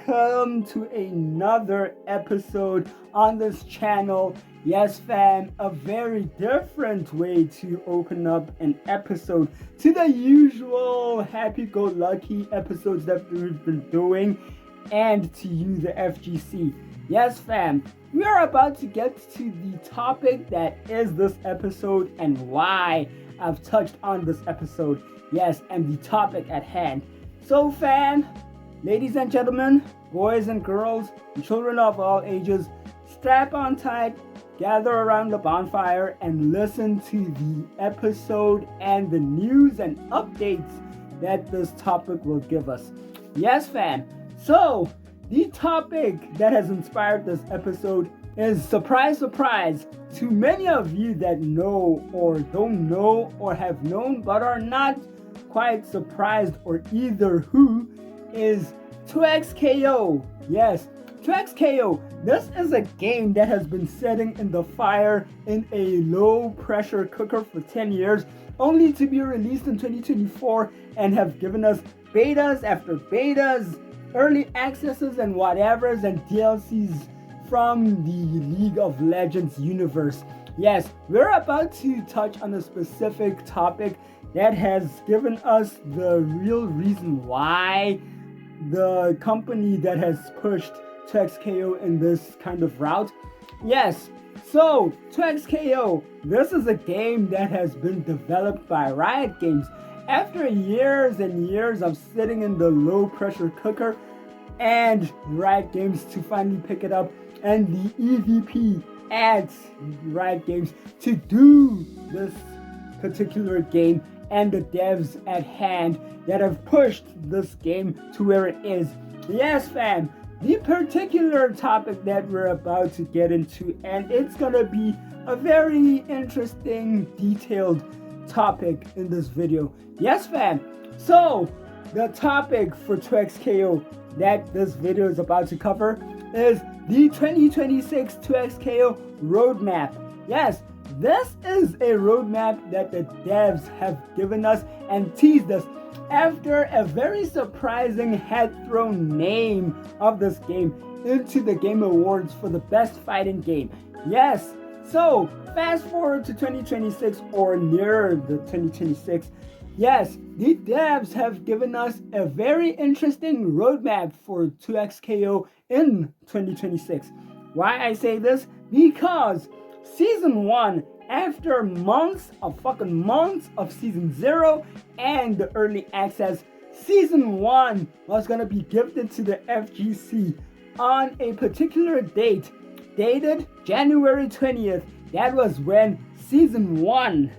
welcome to another episode on this channel. Yes fam, a very different way to open up an episode to the usual happy-go-lucky episodes that we've been doing, and to you the FGC. Yes fam, we are about to get to the topic that is this episode and why I've touched on this episode. Yes, and the topic at hand. So fam, ladies and gentlemen, boys and girls, and children of all ages, strap on tight, gather around the bonfire, and listen to the episode and the news and updates that this topic will give us. Yes fam, so the topic that has inspired this episode is, surprise, surprise, to many of you that know or don't know or have known but are not quite surprised or either who, is 2XKO. Yes, 2XKO. This is a game that has been sitting in the fire in a low pressure cooker for 10 years, only to be released in 2024 and have given us betas after betas, early accesses and whatevers, and DLCs from the League of Legends universe. Yes, we're about to touch on a specific topic that has given us the real reason why the company that has pushed 2XKO in this kind of route. Yes, so 2XKO, this is a game that has been developed by Riot Games after years and years of sitting in the low pressure cooker, and Riot Games to finally pick it up, and the EVP at Riot Games to do this particular game, and the devs at hand that have pushed this game to where it is. Yes fam, the particular topic that we're about to get into, and it's gonna be a very interesting, detailed topic in this video. Yes fam, so the topic for 2XKO that this video is about to cover is the 2026 2XKO roadmap. Yes, this is a roadmap that the devs have given us and teased us after a very surprising head-thrown name of this game into the Game Awards for the best fighting game. Yes, so fast forward to 2026 or near the 2026. Yes, the devs have given us a very interesting roadmap for 2XKO in 2026. Why I say this? Because Season 1, after months of Season 0 and the early access, Season 1 was going to be gifted to the FGC on a particular date, dated January 20th. That was when Season 1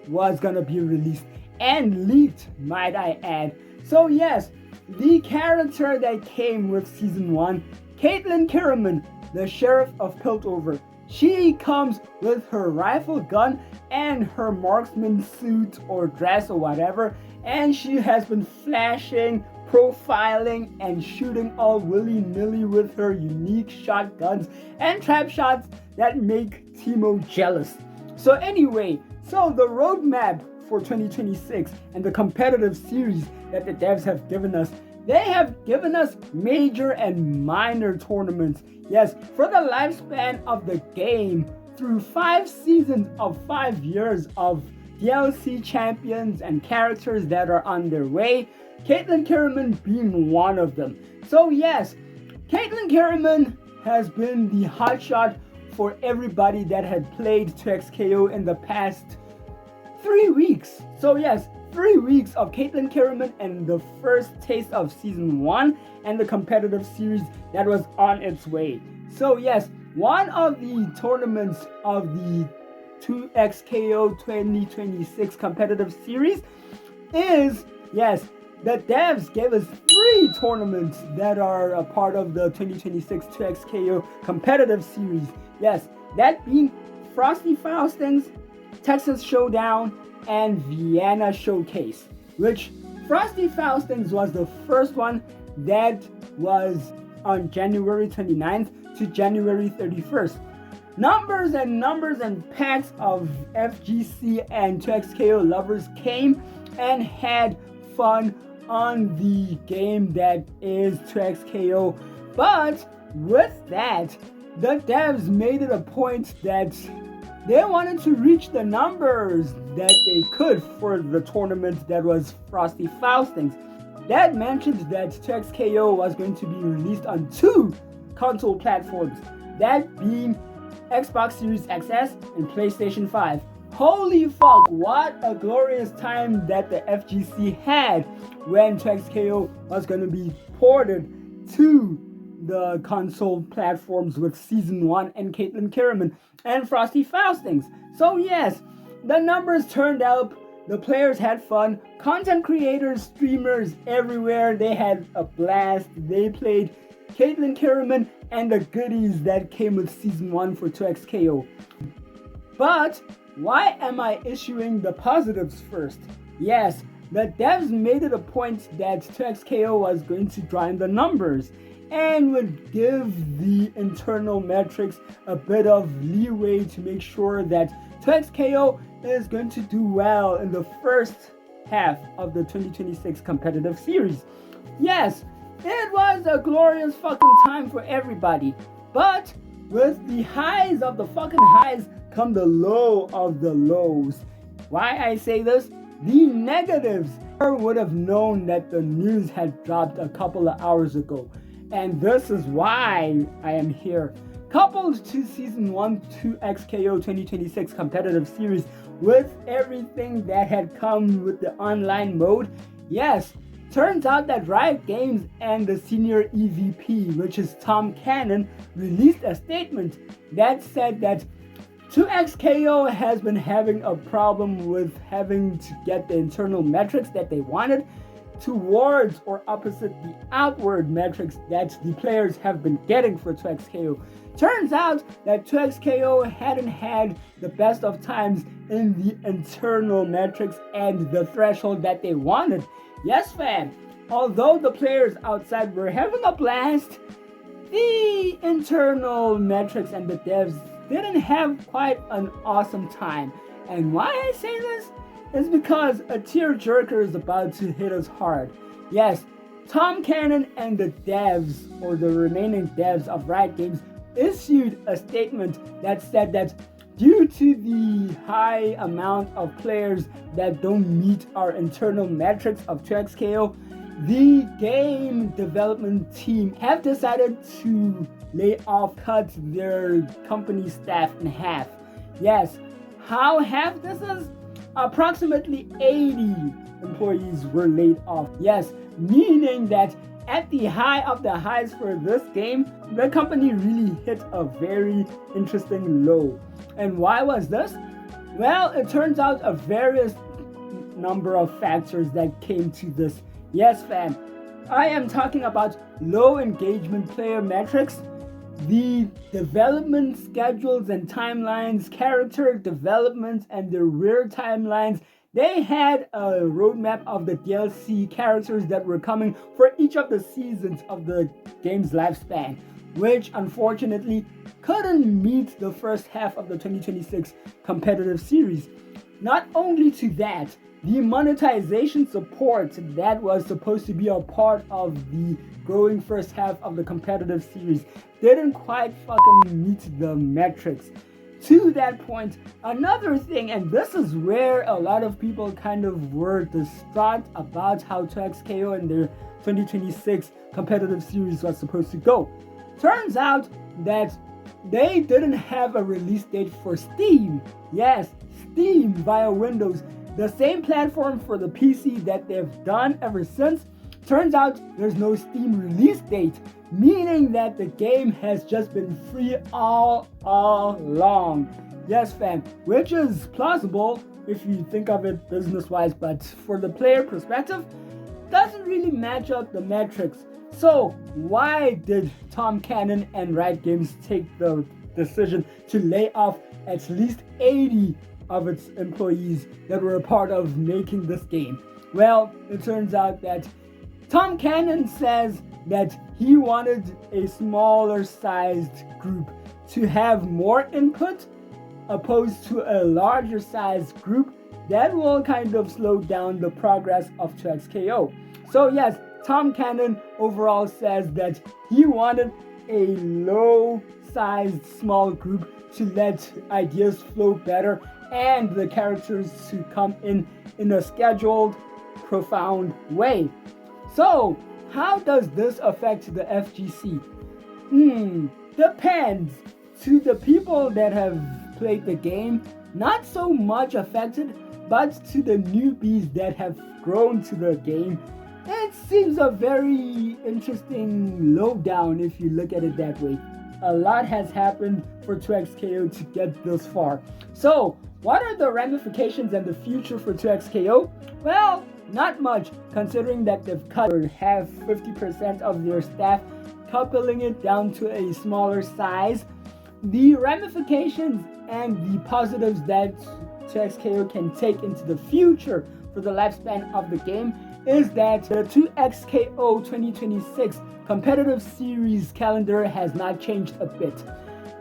was going to be released and leaked, might I add. So yes, the character that came with Season 1, Caitlin Kiriman, the Sheriff of Piltover, she comes with her rifle gun and her marksman suit or dress or whatever, and she has been flashing, profiling, and shooting all willy-nilly with her unique shotguns and trap shots that make Teemo jealous. So anyway, so the roadmap for 2026 and the competitive series that the devs have given us, they have given us major and minor tournaments. Yes, for the lifespan of the game, through 5 seasons of 5 years of DLC champions and characters that are on their way, Caitlin Kiriman being one of them. So yes, Caitlin Kiriman has been the hotshot for everybody that had played 2XKO in the past 3 weeks. So yes, 3 weeks of Caitlin Kiriman and the first taste of Season 1 and the competitive series that was on its way. So yes, one of the tournaments of the 2XKO 2026 competitive series is, yes, the devs gave us 3 tournaments that are a part of the 2026 2XKO competitive series. Yes, that being Frosty Faustings, Texas Showdown, and Vienna Showcase, which Frosty Faustings was the first one that was on January 29th to January 31st. Numbers and packs of FGC and 2XKO lovers came and had fun on the game that is 2XKO. But with that, the devs made it a point that they wanted to reach the numbers that they could for the tournament that was Frosty Faustings. That mentioned that 2XKO was going to be released on 2 console platforms, that being Xbox Series XS and PlayStation 5. Holy fuck, what a glorious time that the FGC had when 2XKO was going to be ported to the console platforms with Season 1 and Caitlin Kierman and Frosty Faustings. So yes, the numbers turned up, the players had fun, content creators, streamers everywhere, they had a blast. They played Caitlin Kierman and the goodies that came with Season 1 for 2XKO. But why am I issuing the positives first? Yes, the devs made it a point that 2XKO was going to grind the numbers and would give the internal metrics a bit of leeway to make sure that 2XKO is going to do well in the first half of the 2026 competitive series. Yes, it was a glorious fucking time for everybody, but with the highs of the fucking highs come the low of the lows. Why I say this? The negatives. I would have known that the news had dropped a couple of hours ago, and this is why I am here. Coupled to Season 1 2XKO 2026 competitive series with everything that had come with the online mode, yes, turns out that Riot Games and the senior EVP, which is Tom Cannon, released a statement that said that 2XKO has been having a problem with having to get the internal metrics that they wanted towards or opposite the outward metrics that the players have been getting for 2XKO. Turns out that 2XKO hadn't had the best of times in the internal metrics and the threshold that they wanted. Yes, fam, although the players outside were having a blast, the internal metrics and the devs didn't have quite an awesome time. And why I say this is because a tearjerker is about to hit us hard. Yes, Tom Cannon and the devs, or the remaining devs of Riot Games, issued a statement that said that due to the high amount of players that don't meet our internal metrics of 2XKO, the game development team have decided to cut their company staff in half. Yes, how half this is? Approximately 80 employees were laid off. Yes, meaning that at the high of the highs for this game, the company really hit a very interesting low. And why was this? Well, it turns out a various number of factors that came to this. Yes, fam, I am talking about low engagement player metrics, the development schedules and timelines, character development and the rear timelines. They had a roadmap of the DLC characters that were coming for each of the seasons of the game's lifespan, which unfortunately couldn't meet the first half of the 2026 competitive series. Not only to that, the monetization support that was supposed to be a part of the growing first half of the competitive series didn't quite fucking meet the metrics. To that point, another thing, and this is where a lot of people kind of were distraught about how 2XKO and their 2026 competitive series was supposed to go. Turns out that they didn't have a release date for Steam. Yes, Steam via Windows, the same platform for the PC that they've done ever since. Turns out there's no Steam release date, meaning that the game has just been free all along. Yes, fam, which is plausible if you think of it business-wise, but for the player perspective, doesn't really match up the metrics. So why did Tom Cannon and Riot Games take the decision to lay off at least 80 of its employees that were a part of making this game? Well, it turns out that Tom Cannon says that he wanted a smaller sized group to have more input opposed to a larger sized group that will kind of slow down the progress of 2XKO. So yes, Tom Cannon overall says that he wanted a low-sized small group to let ideas flow better and the characters to come in a scheduled, profound way. So, how does this affect the FGC? Depends. To the people that have played the game, not so much affected, but to the newbies that have grown to the game, it seems a very interesting lowdown if you look at it that way. A lot has happened for 2XKO to get this far. So, what are the ramifications and the future for 2XKO? Well, not much, considering that they've cut or have 50% of their staff, coupling it down to a smaller size. The ramifications and the positives that 2XKO can take into the future for the lifespan of the game is that the 2XKO 2026 competitive series calendar has not changed a bit.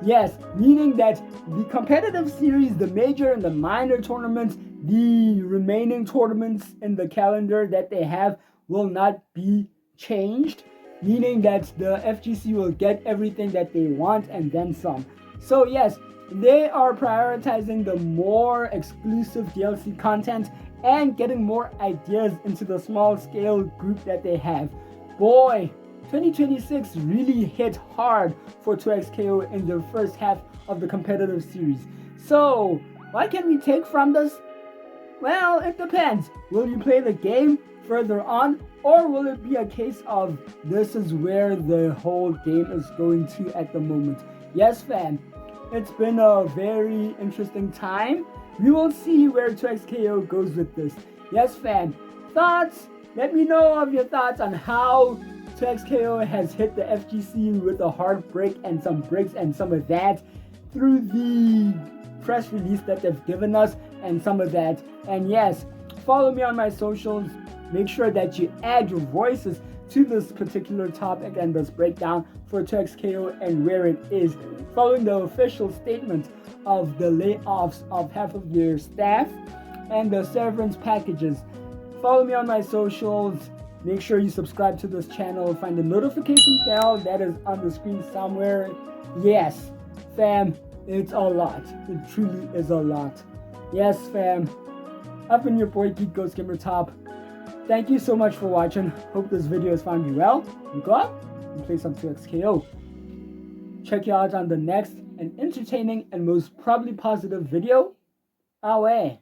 Yes, meaning that the competitive series, the major and the minor tournaments, the remaining tournaments in the calendar that they have will not be changed, meaning that the FGC will get everything that they want and then some. So yes, they are prioritizing the more exclusive DLC content and getting more ideas into the small scale group that they have. Boy, 2026 really hit hard for 2XKO in the first half of the competitive series. So, what can we take from this? Well, it depends. Will you play the game further on, or will it be a case of this is where the whole game is going to at the moment? Yes, fam, it's been a very interesting time. We will see where 2XKO goes with this. Yes, fam, thoughts? Let me know of your thoughts on how 2XKO has hit the FGC with a hard break and some breaks and some of that through the press release that they've given us and some of that. And yes, follow me on my socials. Make sure that you add your voices to this particular topic and this breakdown for 2XKO and where it is, following the official statement of the layoffs of half of their staff and the severance packages. Follow me on my socials. Make sure you subscribe to this channel. Find the notification bell that is on the screen somewhere. Yes, fam, it's a lot. It truly is a lot. Yes, fam. I've been your boy Geek Ghost Gamer Top. Thank you so much for watching. Hope this video has found you well. You go out and play some 2XKO. Check you out on the next and entertaining and most probably positive video. Away.